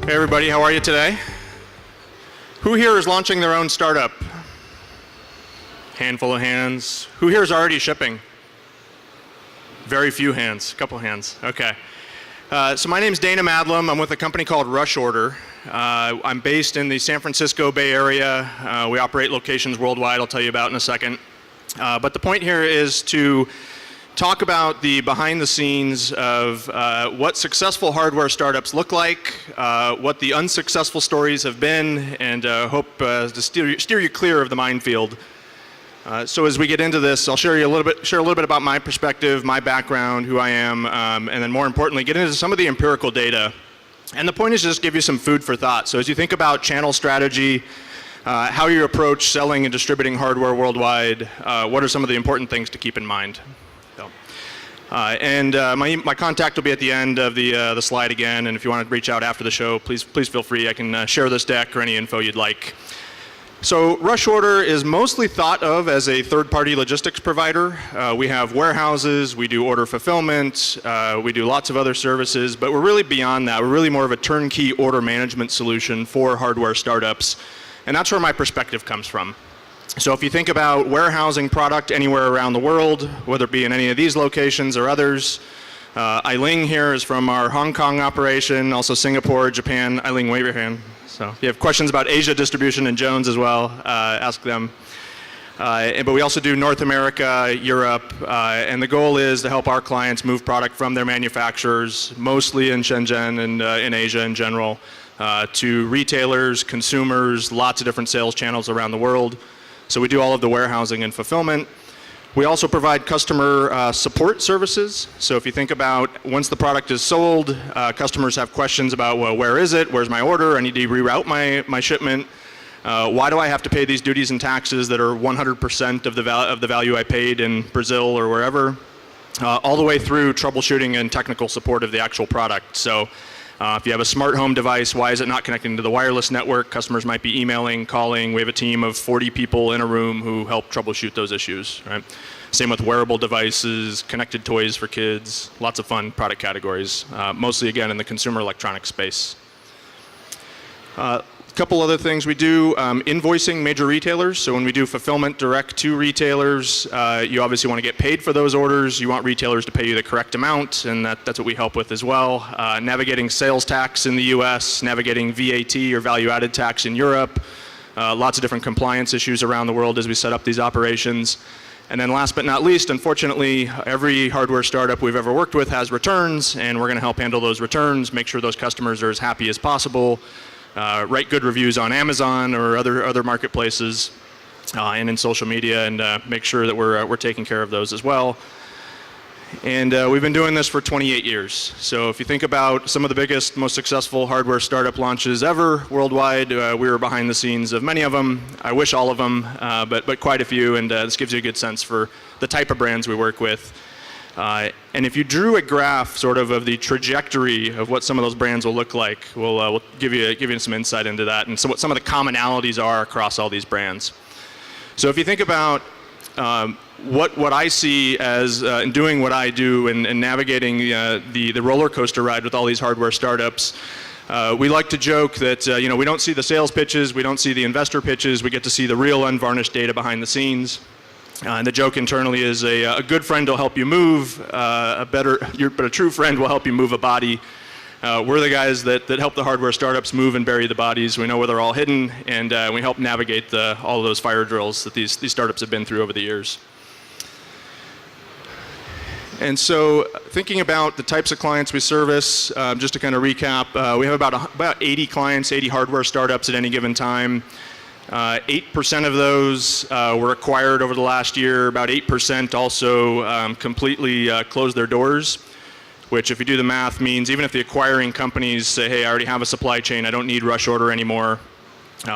Hey everybody, how are you today? Who here is launching their own startup? Handful of hands. Who here is already shipping? Very few hands, a couple hands, okay. So my name's Dana Madlem. I'm with a company called Rush Order. I'm based in the San Francisco Bay Area. We operate locations worldwide, I'll tell you about in a second. But the point here is to talk about the behind the scenes of what successful hardware startups look like, what the unsuccessful stories have been, and hope to steer you clear of the minefield. So as we get into this, I'll share a little bit about my perspective, my background, who I am, and then more importantly, get into some of the empirical data. And the point is just give you some food for thought. So as you think about channel strategy, how you approach selling and distributing hardware worldwide, what are some of the important things to keep in mind? My contact will be at the end of the slide again, and if you want to reach out after the show, please feel free. I can share this deck or any info you'd like. So Rush Order is mostly thought of as a third-party logistics provider. We have warehouses, we do order fulfillment, we do lots of other services, but we're really beyond that. We're really more of a turnkey order management solution for hardware startups, and that's where my perspective comes from. So if you think about warehousing product anywhere around the world, whether it be in any of these locations or others, Eiling here is from our Hong Kong operation, also Singapore, Japan. Eiling, wave your hand. So if you have questions about Asia distribution and Jones as well, ask them. But we also do North America, Europe, and the goal is to help our clients move product from their manufacturers, mostly in Shenzhen and in Asia in general, to retailers, consumers, lots of different sales channels around the world. So we do all of the warehousing and fulfillment. We also provide customer support services. So if you think about once the product is sold, customers have questions about, well, where is it? Where's my order? I need to reroute my shipment. Why do I have to pay these duties and taxes that are 100% of the value I paid in Brazil or wherever? All the way through troubleshooting and technical support of the actual product. So if you have a smart home device, why is it not connecting to the wireless network? Customers might be emailing, calling. We have a team of 40 people in a room who help troubleshoot those issues, right? Same with wearable devices, connected toys for kids, lots of fun product categories, mostly again in the consumer electronics space. A couple other things we do, invoicing major retailers. So when we do fulfillment direct to retailers, you obviously want to get paid for those orders. You want retailers to pay you the correct amount, and that's what we help with as well. Navigating sales tax in the US, navigating VAT or value added tax in Europe, lots of different compliance issues around the world as we set up these operations. And then last but not least, unfortunately, every hardware startup we've ever worked with has returns, and we're going to help handle those returns, make sure those customers are as happy as possible, write good reviews on Amazon or other marketplaces, and in social media, and make sure that we're taking care of those as well. And we've been doing this for 28 years. So if you think about some of the biggest, most successful hardware startup launches ever worldwide, we were behind the scenes of many of them. I wish all of them, but quite a few, and this gives you a good sense for the type of brands we work with. And if you drew a graph sort of the trajectory of what some of those brands will look like, we'll give you some insight into that and so what some of the commonalities are across all these brands. So if you think about what I see as in doing what I do and navigating the roller coaster ride with all these hardware startups, we like to joke that we don't see the sales pitches, we don't see the investor pitches, we get to see the real unvarnished data behind the scenes. And the joke internally is a good friend will help you move, but a true friend will help you move a body. We're the guys that help the hardware startups move and bury the bodies. We know where they're all hidden, and we help navigate all of those fire drills that these startups have been through over the years. And so thinking about the types of clients we service, just to kind of recap, we have about 80 clients, 80 hardware startups at any given time. 8% of those were acquired over the last year. About 8% also completely closed their doors, which if you do the math means even if the acquiring companies say, hey, I already have a supply chain, I don't need Rush Order anymore,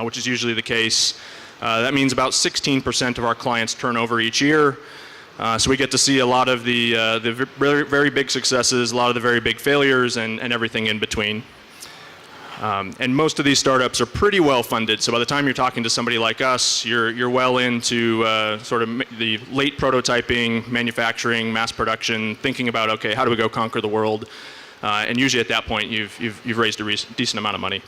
which is usually the case, that means about 16% of our clients turn over each year. So we get to see a lot of the very, very big successes, a lot of the very big failures, and everything in between. And most of these startups are pretty well funded. So by the time you're talking to somebody like us, you're well into sort of the late prototyping, manufacturing, mass production, thinking about, okay, how do we go conquer the world? And usually at that point, you've raised a decent amount of money.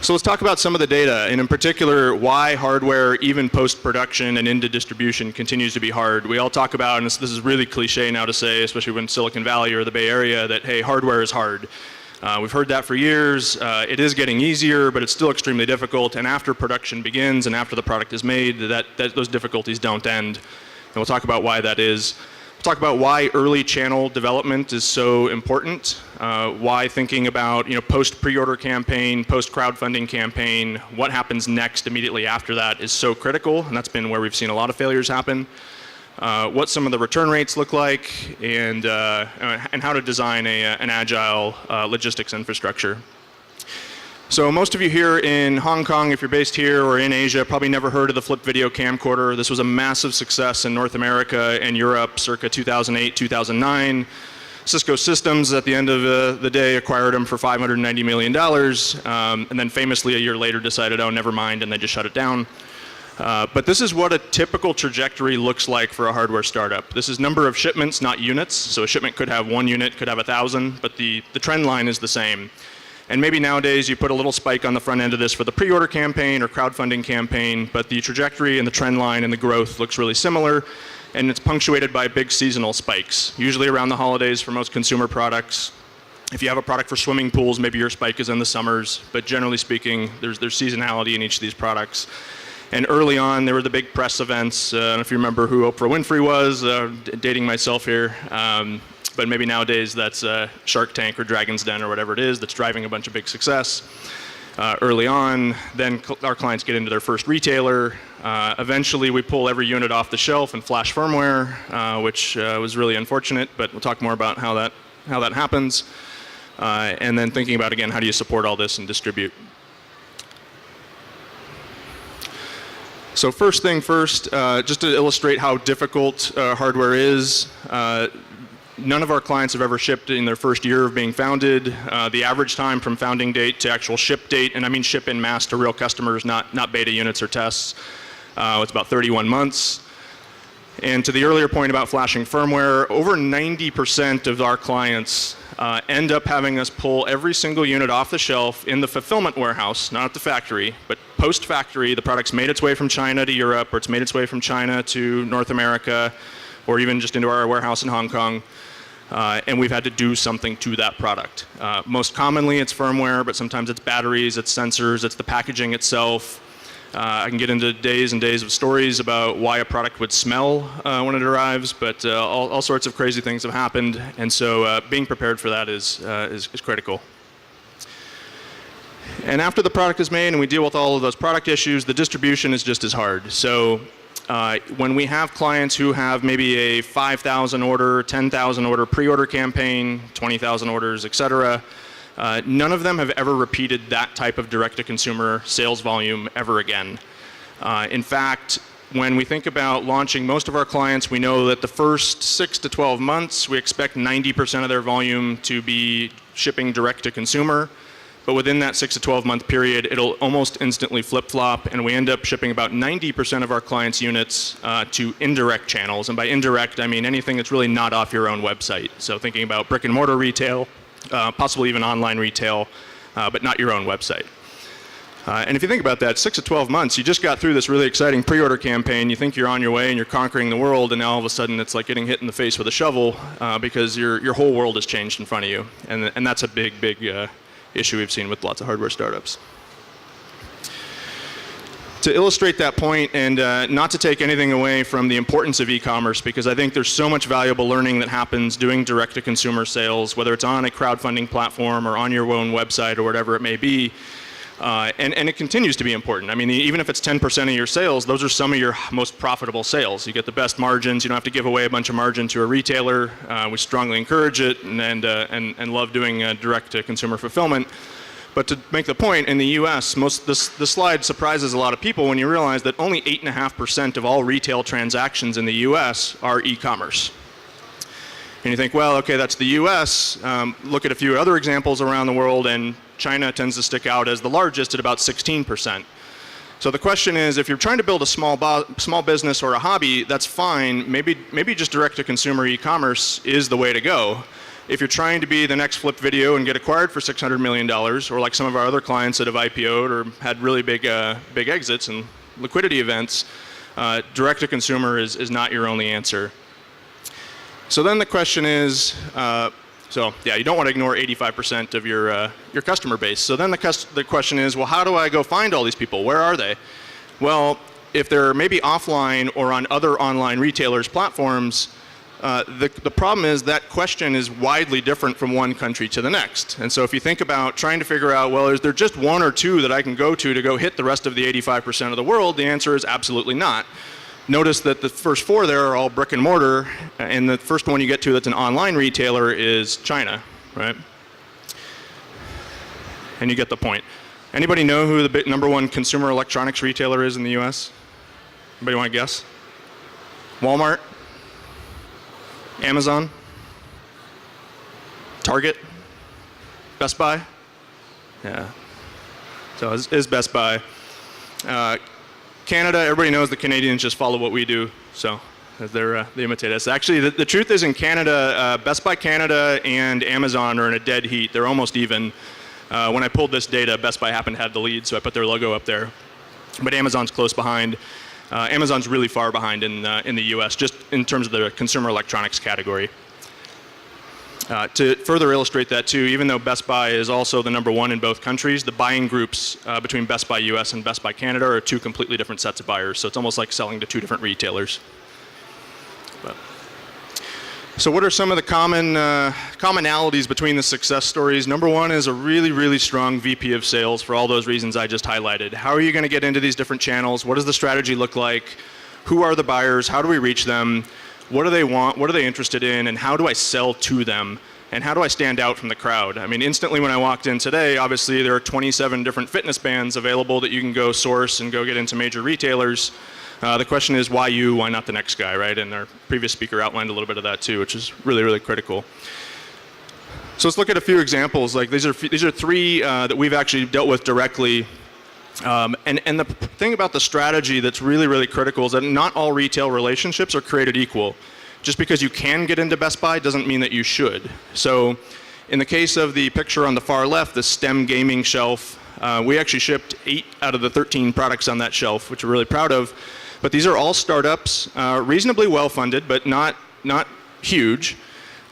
So let's talk about some of the data, and in particular, why hardware, even post-production and into distribution, continues to be hard. We all talk about, and this is really cliche now to say, especially when Silicon Valley or the Bay Area, that, hey, hardware is hard. We've heard that for years. It is getting easier, but it's still extremely difficult. And after production begins and after the product is made, those difficulties don't end. And we'll talk about why that is. We'll talk about why early channel development is so important. Why thinking about post pre-order campaign, post crowdfunding campaign, what happens next immediately after that is so critical, and that's been where we've seen a lot of failures happen. What some of the return rates look like, and how to design an agile logistics infrastructure. So most of you here in Hong Kong, if you're based here, or in Asia, probably never heard of the flip video camcorder. This was a massive success in North America and Europe circa 2008, 2009. Cisco Systems, at the end of the day, acquired them for $590 million, and then famously a year later decided, oh, never mind, and they just shut it down. But this is what a typical trajectory looks like for a hardware startup. This is number of shipments, not units. So a shipment could have 1 unit, could have 1,000, but the trend line is the same. And maybe nowadays you put a little spike on the front end of this for the pre-order campaign or crowdfunding campaign, but the trajectory and the trend line and the growth looks really similar, and it's punctuated by big seasonal spikes, usually around the holidays for most consumer products. If you have a product for swimming pools, maybe your spike is in the summers, but generally speaking, there's seasonality in each of these products. And early on, there were the big press events. I don't know if you remember who Oprah Winfrey was, dating myself here. But maybe nowadays that's Shark Tank or Dragon's Den or whatever it is that's driving a bunch of big success. Early on, then our clients get into their first retailer. Eventually, we pull every unit off the shelf and flash firmware, which was really unfortunate, but we'll talk more about how that happens. And then thinking about, again, how do you support all this and distribute. So first thing first, just to illustrate how difficult hardware is, none of our clients have ever shipped in their first year of being founded. The average time from founding date to actual ship date, and I mean ship in mass to real customers, not beta units or tests, it's about 31 months. And to the earlier point about flashing firmware, over 90% of our clients end up having us pull every single unit off the shelf in the fulfillment warehouse, not at the factory, but post-factory. The product's made its way from China to Europe, or it's made its way from China to North America, or even just into our warehouse in Hong Kong. And we've had to do something to that product. Most commonly it's firmware, but sometimes it's batteries, it's sensors, it's the packaging itself. I can get into days and days of stories about why a product would smell when it arrives, but all sorts of crazy things have happened, and so being prepared for that is critical. And after the product is made and we deal with all of those product issues, the distribution is just as hard. So when we have clients who have maybe a 5,000 order, 10,000 order pre-order campaign, 20,000 orders, et cetera, none of them have ever repeated that type of direct-to-consumer sales volume ever again. In fact, when we think about launching most of our clients, we know that the first 6 to 12 months, we expect 90% of their volume to be shipping direct-to-consumer. But within that 6 to 12 month period, it'll almost instantly flip-flop, and we end up shipping about 90% of our clients' units to indirect channels. And by indirect, I mean anything that's really not off your own website. So thinking about brick and mortar retail, possibly even online retail, but not your own website. And if you think about that, 6 to 12 months, you just got through this really exciting pre-order campaign. You think you're on your way and you're conquering the world, and now all of a sudden it's like getting hit in the face with a shovel because your whole world has changed in front of you. And that's a big issue we've seen with lots of hardware startups. To illustrate that point, and not to take anything away from the importance of e-commerce, because I think there's so much valuable learning that happens doing direct-to-consumer sales, whether it's on a crowdfunding platform or on your own website or whatever it may be. And it continues to be important. I mean, even if it's 10% of your sales, those are some of your most profitable sales. You get the best margins. You don't have to give away a bunch of margin to a retailer. We strongly encourage it and love doing direct-to-consumer fulfillment. But to make the point, in the US, this slide surprises a lot of people when you realize that only 8.5% of all retail transactions in the US are e-commerce. And you think, well, okay, that's the US. Look at a few other examples around the world, and China tends to stick out as the largest at about 16%. So the question is, if you're trying to build a small business or a hobby, that's fine. Maybe just direct-to-consumer e-commerce is the way to go. If you're trying to be the next Flip Video and get acquired for $600 million, or like some of our other clients that have IPO'd or had really big exits and liquidity events, direct-to-consumer is not your only answer. So then the question is, you don't want to ignore 85% of your customer base. So then the question is, well, how do I go find all these people? Where are they? Well, if they're maybe offline or on other online retailers' platforms, the problem is that question is widely different from one country to the next. And so if you think about trying to figure out, well, is there just one or two that I can go to go hit the rest of the 85% of the world? The answer is absolutely not. Notice that the first four there are all brick and mortar, and the first one you get to that's an online retailer is China, right? And you get the point. Anybody know who the #1 consumer electronics retailer is in the US? Anybody want to guess? Walmart? Amazon? Target? Best Buy? Yeah. So is Best Buy. Canada, everybody knows the Canadians just follow what we do, so they imitate us. Actually, the truth is in Canada, Best Buy Canada and Amazon are in a dead heat. They're almost even. When I pulled this data, Best Buy happened to have the lead, so I put their logo up there. But Amazon's close behind. Amazon's really far behind in the US, just in terms of the consumer electronics category. To further illustrate that too, even though Best Buy is also the #1 in both countries, the buying groups between Best Buy US and Best Buy Canada are two completely different sets of buyers. So it's almost like selling to two different retailers. So what are some of the commonalities between the success stories? #1 is a really, really strong VP of sales for all those reasons I just highlighted. How are you going to get into these different channels? What does the strategy look like? Who are the buyers? How do we reach them? What do they want? What are they interested in? And how do I sell to them? And how do I stand out from the crowd? I mean, instantly when I walked in today, obviously there are 27 different fitness bands available that you can go source and go get into major retailers. The question is, why you? Why not the next guy, right? And our previous speaker outlined a little bit of that too, which is really, really critical. So let's look at a few examples. Like these are three that we've actually dealt with directly. And the thing about the strategy that's really, really critical is that not all retail relationships are created equal. Just because you can get into Best Buy doesn't mean that you should. So in the case of the picture on the far left, the STEM gaming shelf, we actually shipped 8 out of the 13 products on that shelf, which we're really proud of. But these are all startups, reasonably well funded, but not huge.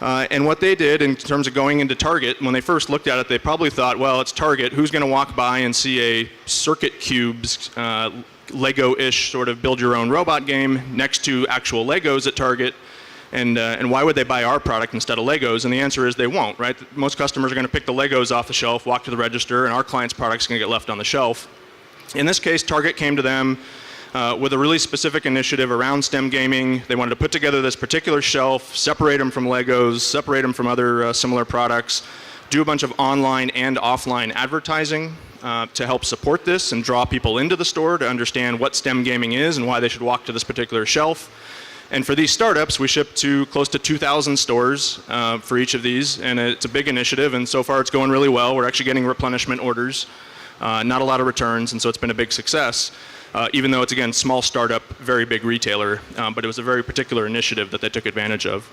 And what they did in terms of going into Target, when they first looked at it, they probably thought, well, it's Target. Who's going to walk by and see a Circuit Cubes Lego-ish sort of build-your-own robot game next to actual Legos at Target? And why would they buy our product instead of Legos? And the answer is they won't, right? Most customers are going to pick the Legos off the shelf, walk to the register, and our client's product's going to get left on the shelf. In this case, Target came to them with a really specific initiative around STEM gaming. They wanted to put together this particular shelf, separate them from Legos, separate them from other similar products, do a bunch of online and offline advertising to help support this and draw people into the store to understand what STEM gaming is and why they should walk to this particular shelf. And for these startups, we ship to close to 2,000 stores for each of these, and it's a big initiative, and so far it's going really well. We're actually getting replenishment orders, not a lot of returns, and so it's been a big success. Even though it's, again, small startup, very big retailer, but it was a very particular initiative that they took advantage of.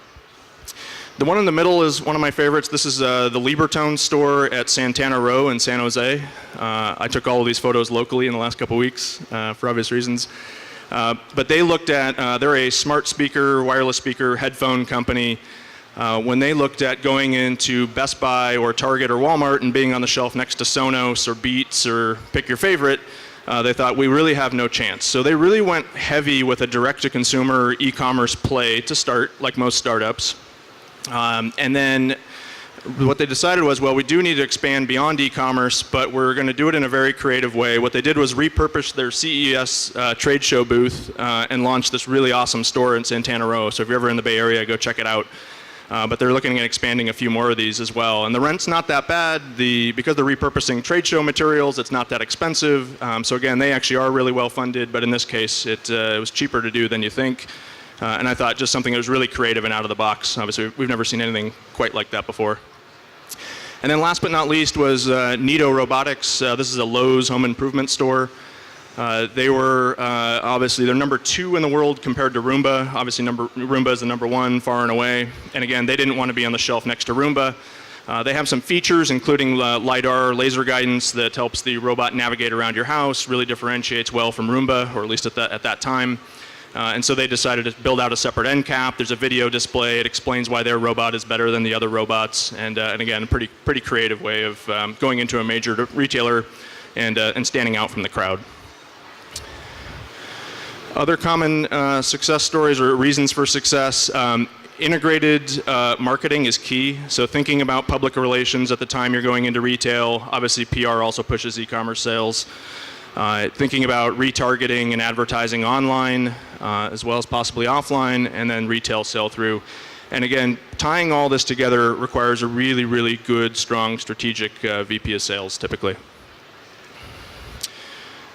The one in the middle is one of my favorites. This is the Libertone store at Santana Row in San Jose. I took all of these photos locally in the last couple weeks for obvious reasons. But they looked at, they're a smart speaker, wireless speaker, headphone company. When they looked at going into Best Buy or Target or Walmart and being on the shelf next to Sonos or Beats or pick your favorite, they thought we really have no chance. So they really went heavy with a direct-to-consumer e-commerce play to start, like most startups. And then what they decided was, well, we do need to expand beyond e-commerce, but we're going to do it in a very creative way. What they did was repurpose their CES trade show booth and launch this really awesome store in Santana Row. So if you're ever in the Bay Area, go check it out. But they're looking at expanding a few more of these as well. And the rent's not that bad. Because they're repurposing trade show materials, it's not that expensive. So again, they actually are really well funded, but in this case, it was cheaper to do than you think. And I thought just something that was really creative and out of the box. Obviously, we've never seen anything quite like that before. And then last but not least was Neato Robotics. This is a Lowe's home improvement store. They were obviously they're number 2 in the world compared to Roomba. Obviously, Roomba is the number 1 far and away. And again, they didn't want to be on the shelf next to Roomba. They have some features, including LiDAR laser guidance that helps the robot navigate around your house. Really differentiates well from Roomba, or at least at that time. And so they decided to build out a separate end cap. There's a video display. It explains why their robot is better than the other robots. And again, a pretty creative way of going into a major retailer and standing out from the crowd. Other common success stories or reasons for success, integrated marketing is key. So thinking about public relations at the time you're going into retail. Obviously, PR also pushes e-commerce sales. Thinking about retargeting and advertising online, as well as possibly offline, and then retail sell-through. And again, tying all this together requires a really, really good, strong, strategic VP of sales, typically.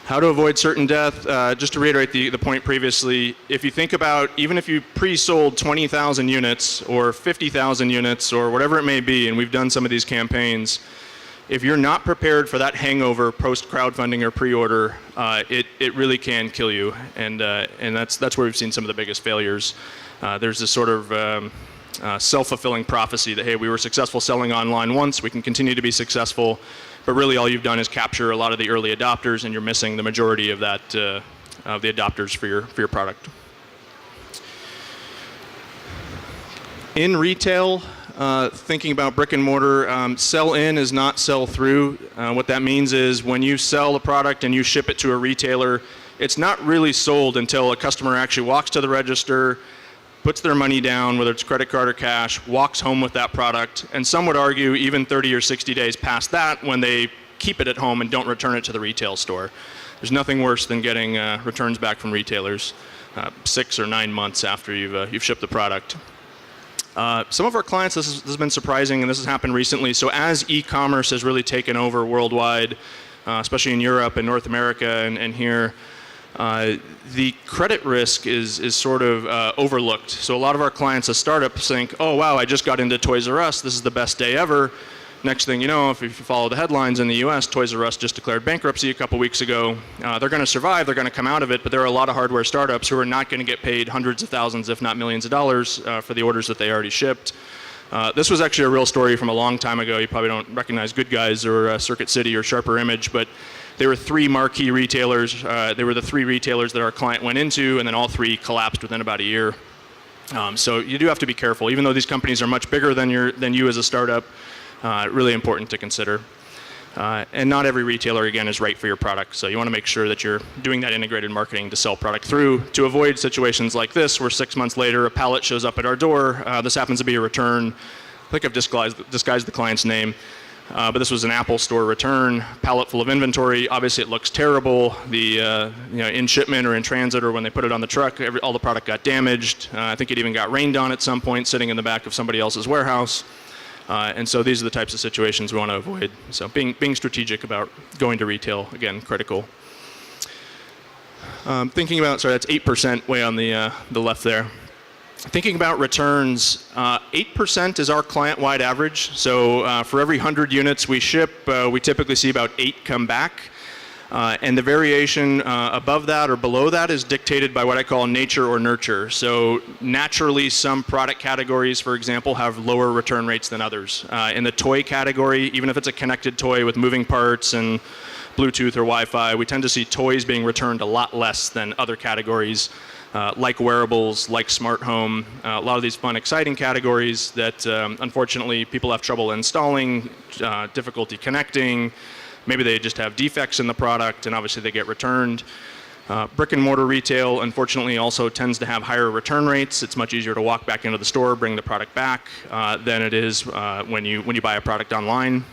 How to avoid certain death, just to reiterate the point previously, if you think about, even if you pre-sold 20,000 units or 50,000 units or whatever it may be, and we've done some of these campaigns, if you're not prepared for that hangover post-crowdfunding or pre-order, it really can kill you. And that's where we've seen some of the biggest failures. There's this sort of self-fulfilling prophecy that, hey, we were successful selling online once, we can continue to be successful. But really, all you've done is capture a lot of the early adopters, and you're missing the majority of that of the adopters for your product. In retail, thinking about brick and mortar, sell in is not sell through. What that means is when you sell a product and you ship it to a retailer, it's not really sold until a customer actually walks to the register, puts their money down, whether it's credit card or cash, walks home with that product, and some would argue even 30 or 60 days past that when they keep it at home and don't return it to the retail store. There's nothing worse than getting returns back from retailers 6 or 9 months after you've shipped the product. Some of our clients, this has been surprising, and this has happened recently. So as e-commerce has really taken over worldwide, especially in Europe and North America and here, the credit risk is sort of overlooked. So a lot of our clients as startups think, oh wow, I just got into Toys R Us, this is the best day ever. Next thing you know, if you follow the headlines in the US, Toys R Us just declared bankruptcy a couple weeks ago. They're going to survive, they're going to come out of it, but there are a lot of hardware startups who are not going to get paid hundreds of thousands, if not millions of dollars for the orders that they already shipped. This was actually a real story from a long time ago. You probably don't recognize Good Guys or Circuit City or Sharper Image, but there were 3 marquee retailers. They were the 3 retailers that our client went into, and then all 3 collapsed within about a year. So you do have to be careful. Even though these companies are much bigger than you as a startup, really important to consider. And not every retailer, again, is right for your product. So you want to make sure that you're doing that integrated marketing to sell product through to avoid situations like this where 6 months later a pallet shows up at our door. This happens to be a return. I think I've disguised the client's name. But this was an Apple Store return, pallet full of inventory. Obviously, it looks terrible. The in shipment or in transit or when they put it on the truck, all the product got damaged. I think it even got rained on at some point, sitting in the back of somebody else's warehouse. And so these are the types of situations we want to avoid. So being strategic about going to retail, again, critical. Thinking about, sorry, that's 8% way on the left there. Thinking about returns, 8% is our client-wide average. So for every 100 units we ship, we typically see about 8 come back. And the variation above that or below that is dictated by what I call nature or nurture. So naturally, some product categories, for example, have lower return rates than others. In the toy category, even if it's a connected toy with moving parts and Bluetooth or Wi-Fi, we tend to see toys being returned a lot less than other categories. Like wearables, like smart home, a lot of these fun, exciting categories that unfortunately people have trouble installing, difficulty connecting, maybe they just have defects in the product and obviously they get returned. Brick and mortar retail unfortunately also tends to have higher return rates. It's much easier to walk back into the store, bring the product back than it is when you buy a product online.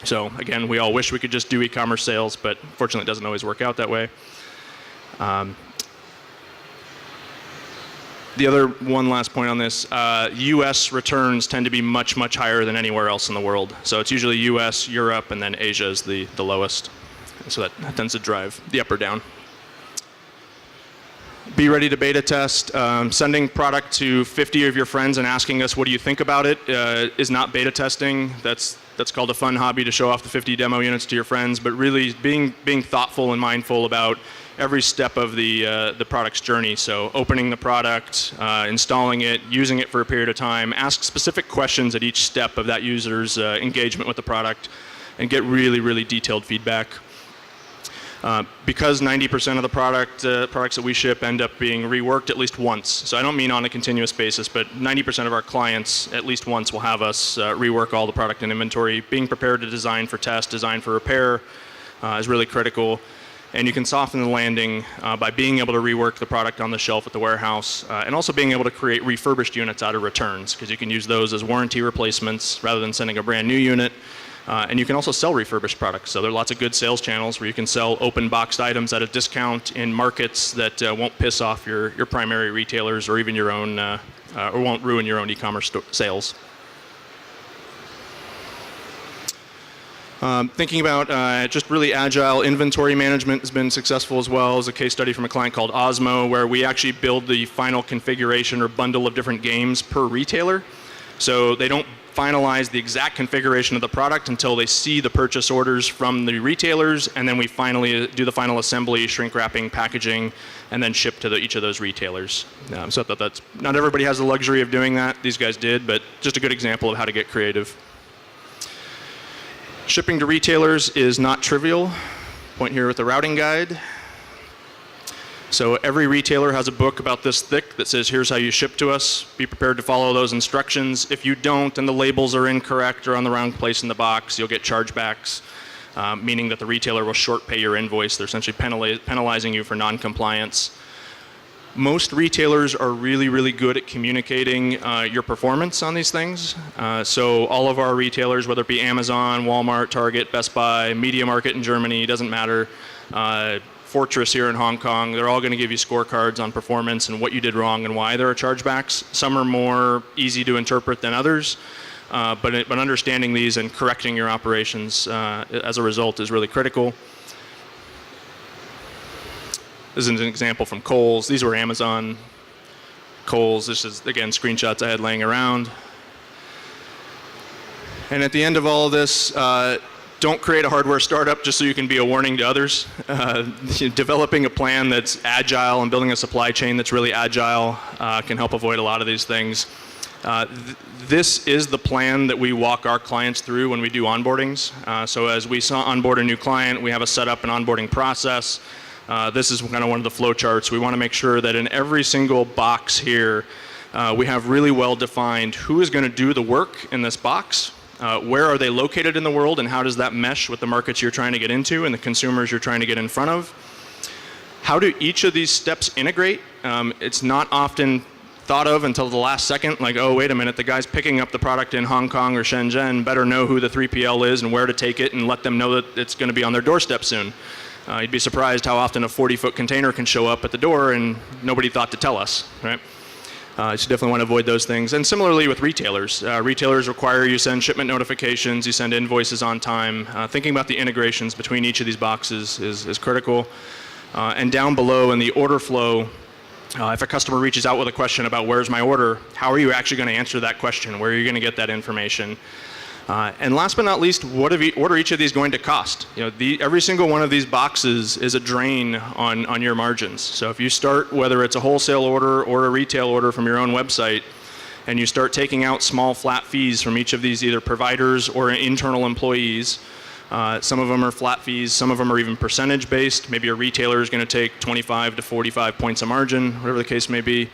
So again, we all wish we could just do e-commerce sales, but fortunately it doesn't always work out that way. The other one last point on this, US returns tend to be much, much higher than anywhere else in the world. So it's usually US, Europe, and then Asia is the lowest. So that tends to drive the up or down. Be ready to beta test. Sending product to 50 of your friends and asking us what do you think about it is not beta testing. That's called a fun hobby to show off the 50 demo units to your friends. But really being thoughtful and mindful about every step of the product's journey. So opening the product, installing it, using it for a period of time. Ask specific questions at each step of that user's engagement with the product, and get really, really detailed feedback. Because 90% of the products that we ship end up being reworked at least once. So I don't mean on a continuous basis, but 90% of our clients at least once will have us rework all the product and inventory. Being prepared to design for test, design for repair is really critical. And you can soften the landing by being able to rework the product on the shelf at the warehouse, and also being able to create refurbished units out of returns, because you can use those as warranty replacements rather than sending a brand new unit. And you can also sell refurbished products. So there are lots of good sales channels where you can sell open boxed items at a discount in markets that won't piss off your primary retailers or even your own, or won't ruin your own e-commerce sales. Thinking about just really agile inventory management has been successful as well. As a case study from a client called Osmo, where we actually build the final configuration or bundle of different games per retailer. So they don't finalize the exact configuration of the product until they see the purchase orders from the retailers, and then we finally do the final assembly, shrink wrapping, packaging, and then ship to each of those retailers. So that's not everybody has the luxury of doing that. These guys did, but just a good example of how to get creative. Shipping to retailers is not trivial. Point here with the routing guide. So every retailer has a book about this thick that says, here's how you ship to us. Be prepared to follow those instructions. If you don't and the labels are incorrect or on the wrong place in the box, you'll get chargebacks, meaning that the retailer will short pay your invoice. They're essentially penalizing you for non-compliance. Most retailers are really, really good at communicating your performance on these things. So all of our retailers, whether it be Amazon, Walmart, Target, Best Buy, Media Market in Germany, doesn't matter, Fortress here in Hong Kong, they're all going to give you scorecards on performance and what you did wrong and why there are chargebacks. Some are more easy to interpret than others, but understanding these and correcting your operations as a result is really critical. This is an example from Kohl's. These were Amazon, Kohl's. This is, again, screenshots I had laying around. And at the end of all of this, don't create a hardware startup just so you can be a warning to others. Developing a plan that's agile and building a supply chain that's really agile can help avoid a lot of these things. This is the plan that we walk our clients through when we do onboardings. So as we onboard a new client, we have a setup and onboarding process. This is kind of one of the flow charts. We want to make sure that in every single box here, we have really well defined who is going to do the work in this box, where are they located in the world, and how does that mesh with the markets you're trying to get into and the consumers you're trying to get in front of. How do each of these steps integrate? It's not often thought of until the last second, like, oh, wait a minute, the guys picking up the product in Hong Kong or Shenzhen better know who the 3PL is and where to take it and let them know that it's going to be on their doorstep soon. You'd be surprised how often a 40-foot container can show up at the door and nobody thought to tell us, right? You should definitely want to avoid those things. And similarly with retailers. Retailers require you send shipment notifications, you send invoices on time. Thinking about the integrations between each of these boxes is critical. And down below in the order flow, if a customer reaches out with a question about where's my order, how are you actually going to answer that question? Where are you going to get that information? And last but not least, what are each of these going to cost? You know, every single one of these boxes is a drain on your margins. So if you start, whether it's a wholesale order or a retail order from your own website, and you start taking out small flat fees from each of these either providers or internal employees, some of them are flat fees, some of them are even percentage based. Maybe a retailer is going to take 25 to 45 points of margin, whatever the case may be.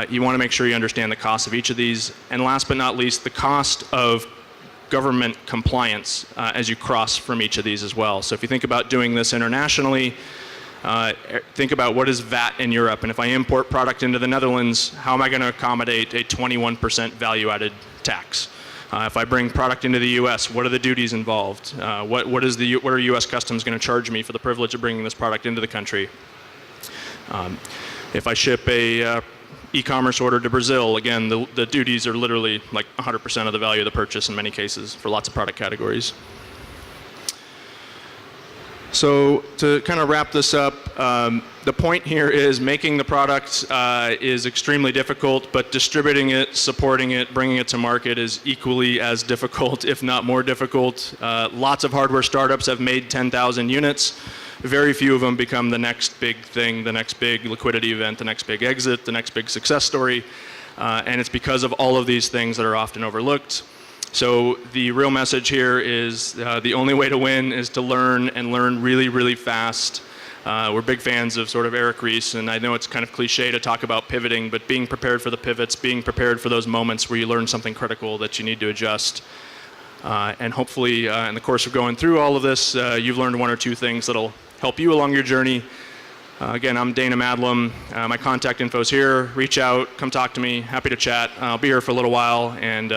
You want to make sure you understand the cost of each of these. And last but not least, the cost of government compliance as you cross from each of these as well. So if you think about doing this internationally, think about what is VAT in Europe, and if I import product into the Netherlands, how am I going to accommodate a 21% value-added tax? If I bring product into the U.S., what are the duties involved? What are U.S. Customs going to charge me for the privilege of bringing this product into the country? If I ship a e-commerce order to Brazil, again, the duties are literally like 100% of the value of the purchase in many cases for lots of product categories. So to kind of wrap this up, The point here is making the product is extremely difficult, but distributing it, supporting it, bringing it to market is equally as difficult, if not more difficult. Lots of hardware startups have made 10,000 units. Very few of them become the next big thing, the next big liquidity event, the next big exit, the next big success story. And it's because of all of these things that are often overlooked. So the real message here is the only way to win is to learn and learn really, really fast. We're big fans of sort of Eric Ries, and I know it's kind of cliche to talk about pivoting, but being prepared for the pivots, being prepared for those moments where you learn something critical that you need to adjust. And hopefully in the course of going through all of this, you've learned one or two things that'll help you along your journey. Again, I'm Dana Madlem. My contact info is here. Reach out, come talk to me. Happy to chat. I'll be here for a little while and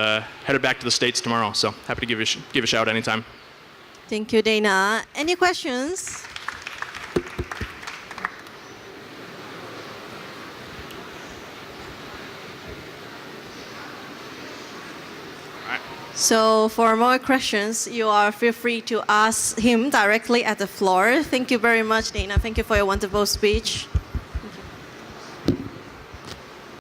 headed back to the States tomorrow. So happy to give a shout anytime. Thank you, Dana. Any questions? So for more questions, you are feel free to ask him directly at the floor. Thank you very much, Dana. Thank you for your wonderful speech.